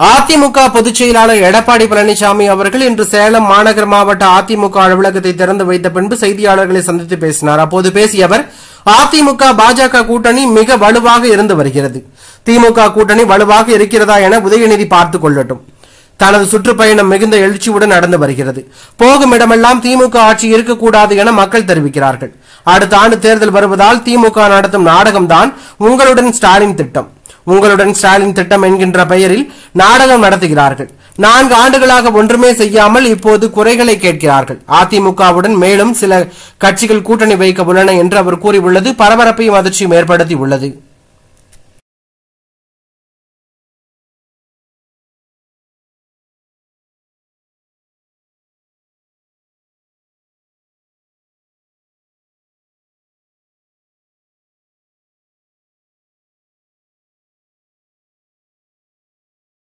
அதிமுக பொதுச் செயலாளர் எடப்பாடி பழனிசாமி அவர்கள் இன்று சேலம் மாநகர் மாவட்ட அதிமுக அலுவலகத்தை திறந்து வைத்த பின்பு செய்தியாளர்களை சந்தித்து பேசினார். அப்போது பேசிய அவர், அதிமுக பாஜக கூட்டணி மிக வலுவாக இருந்து வருகிறது. திமுக கூட்டணி வலுவாக இருக்கிறதா என உதயநிதி பார்த்துக் கொள்ளட்டும். தனது சுற்றுப்பயணம் மிகுந்த எழுச்சியுடன் நடந்து வருகிறது. போகும் இடமெல்லாம் திமுக ஆட்சி இருக்கக்கூடாது என மக்கள் தெரிவிக்கிறார்கள். அடுத்த ஆண்டு தேர்தல் வருவதால் திமுக நடத்தும் நாடகம்தான் உங்களுடன் ஸ்டாலின் திட்டம். உங்களுடன் ஸ்டாலின் திட்டம் என்கின்ற பெயரில் நாடகம் நடத்துகிறார்கள். 4 ஆண்டுகளாக ஒன்றுமே செய்யாமல் இப்போது குறைகளை கேட்கிறார்கள். அதிமுகவுடன் மேலும் சில கட்சிகள் கூட்டணி வைக்க உள்ளன என்று அவர் கூறியுள்ளது பரபரப்பையும் அதிர்ச்சியும் ஏற்படுத்தி உள்ளது.